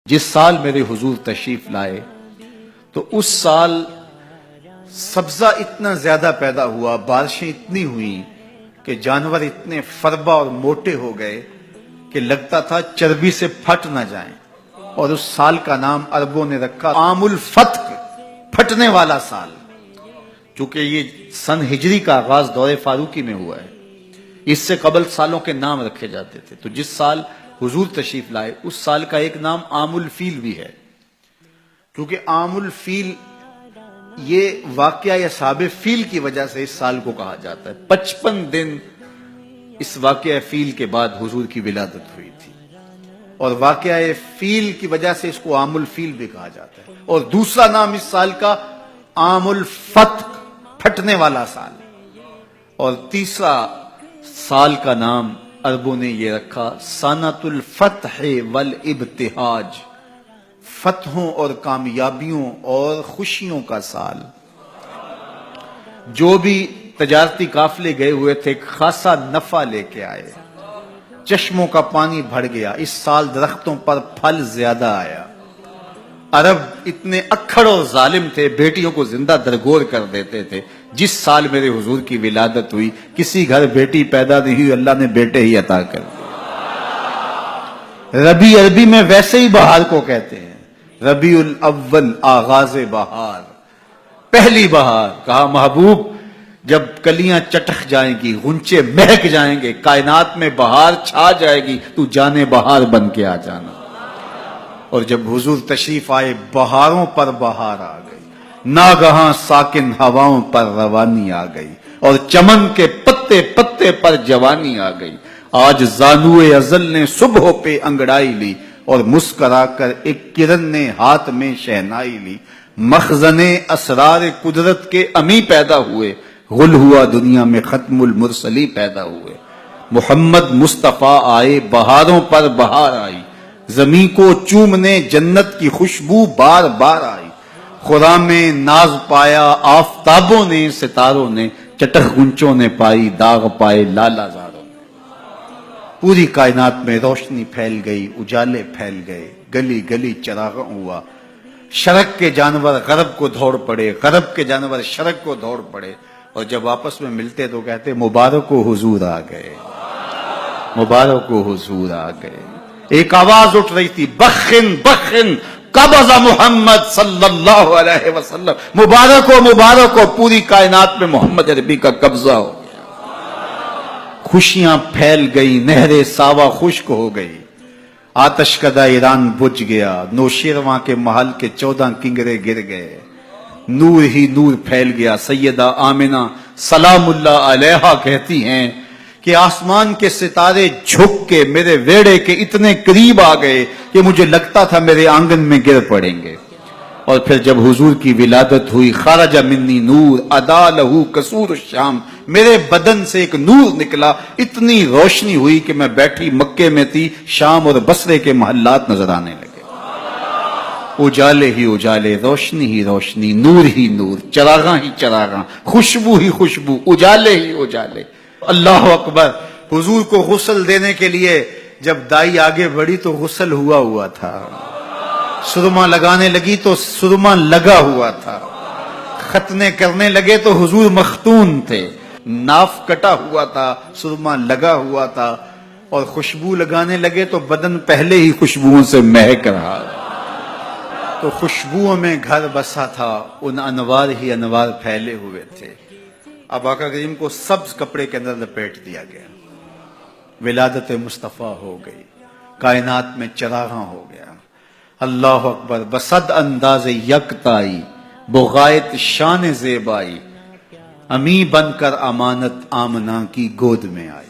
جس سال میرے حضور تشریف لائے تو اس سال سبزہ اتنا زیادہ پیدا ہوا، بارشیں اتنی ہوئیں کہ جانور اتنے فربا اور موٹے ہو گئے کہ لگتا تھا چربی سے پھٹ نہ جائیں، اور اس سال کا نام عربوں نے رکھا عام الفتق، پھٹنے والا سال، چونکہ یہ سن ہجری کا آغاز دور فاروقی میں ہوا ہے۔ اس سے قبل سالوں کے نام رکھے جاتے تھے، تو جس سال حضور تشریف لائے اس سال کا ایک نام عام الفیل بھی ہے، کیونکہ عام الفیل یہ واقعہ اصحاب فیل کی وجہ سے اس سال کو کہا جاتا ہے۔ 55 دن اس واقعہ فیل کے بعد حضور کی ولادت ہوئی تھی، اور واقعہ فیل کی وجہ سے اس کو عام الفیل بھی کہا جاتا ہے۔ اور دوسرا نام اس سال کا عام الفتق، پھٹنے والا سال، اور تیسرا سال کا نام عربوں نے یہ رکھا سنۃ الفتح والابتہاج، فتحوں اور کامیابیوں اور خوشیوں کا سال۔ جو بھی تجارتی قافلے گئے ہوئے تھے خاصا نفع لے کے آئے، چشموں کا پانی بڑھ گیا، اس سال درختوں پر پھل زیادہ آیا۔ عرب اتنے اکھڑ اور ظالم تھے، بیٹیوں کو زندہ درگور کر دیتے تھے۔ جس سال میرے حضور کی ولادت ہوئی کسی گھر بیٹی پیدا نہیں ہوئی، اللہ نے بیٹے ہی عطا کر دیے۔ ربیع عربی میں ویسے ہی بہار کو کہتے ہیں، ربیع الاول آغاز بہار، پہلی بہار۔ کہا محبوب جب کلیاں چٹخ جائیں گی، غنچے مہک جائیں گے، کائنات میں بہار چھا جائے گی، تو جانے بہار بن کے آ جانا۔ اور جب حضور تشریف آئے بہاروں پر بہار آ گئی، ناگہاں ساکن ہواؤں پر روانی آ گئی، اور چمن کے پتے پتے پر جوانی آ گئی۔ آج زانوئے ازل نے صبح پہ انگڑائی لی، اور مسکرا کر ایک کرن نے ہاتھ میں شہنائی لی۔ مخزن اسرار قدرت کے امی پیدا ہوئے، غل ہوا دنیا میں ختم المرسلی پیدا ہوئے۔ محمد مصطفیٰ آئے، بہاروں پر بہار آئی، زمین کو چومنے جنت کی خوشبو بار بار آئی۔ خرام میں ناز پایا آفتابوں نے، ستاروں نے، چٹخ گنچوں نے پائی، داغ پائے لالا زاروں نے۔ پوری کائنات میں روشنی پھیل گئی، اجالے پھیل گئے، گلی گلی چراغاں ہوا۔ شرق کے جانور غرب کو دوڑ پڑے، غرب کے جانور شرق کو دوڑ پڑے، اور جب آپس میں ملتے تو کہتے مبارک ہو حضور آ گئے، مبارک ہو حضور آ گئے۔ ایک آواز اٹھ رہی تھی، بخن بخن قبض محمد صلی اللہ علیہ وسلم، مبارک ہو مبارک ہو، پوری کائنات میں محمد عربی کا قبضہ ہو گیا۔ خوشیاں پھیل گئی، نہر ساوا خشک ہو گئی، آتش کدہ ایران بجھ گیا، نوشیرواں کے محل کے 14 کنگرے گر گئے، نور ہی نور پھیل گیا۔ سیدہ آمنہ سلام اللہ علیہا کہتی ہیں کہ آسمان کے ستارے جھک کے میرے ویڑے کے اتنے قریب آ گئے کہ مجھے لگتا تھا میرے آنگن میں گر پڑیں گے۔ اور پھر جب حضور کی ولادت ہوئی، خرج منی نور ادا لہو قصور الشام، میرے بدن سے ایک نور نکلا، اتنی روشنی ہوئی کہ میں بیٹھی مکے میں تھی، شام اور بصرے کے محلات نظر آنے لگے۔ اجالے ہی اجالے، روشنی ہی روشنی، نور ہی نور، چراغاں ہی چراغاں، خوشبو ہی خوشبو، اجالے ہی اجالے۔ اللہ اکبر۔ حضور کو غسل دینے کے لیے جب دائی آگے بڑھی تو غسل ہوا تھا، سرما لگانے لگی تو سرما لگا ہوا تھا، ختنے کرنے لگے تو حضور مختون تھے، ناف کٹا ہوا تھا، سرما لگا ہوا تھا، اور خوشبو لگانے لگے تو بدن پہلے ہی خوشبوؤں سے مہک رہا، تو خوشبوؤں میں گھر بسا تھا، ان انوار ہی انوار پھیلے ہوئے تھے۔ اب آقا کریم کو سبز کپڑے کے اندر لپیٹ دیا گیا، ولادت مصطفیٰ ہو گئی، کائنات میں چراغاں ہو گیا۔ اللہ اکبر۔ بصد انداز یکتائی، بغایت شان زیبائی، امی بن کر امانت آمنہ کی گود میں آئی۔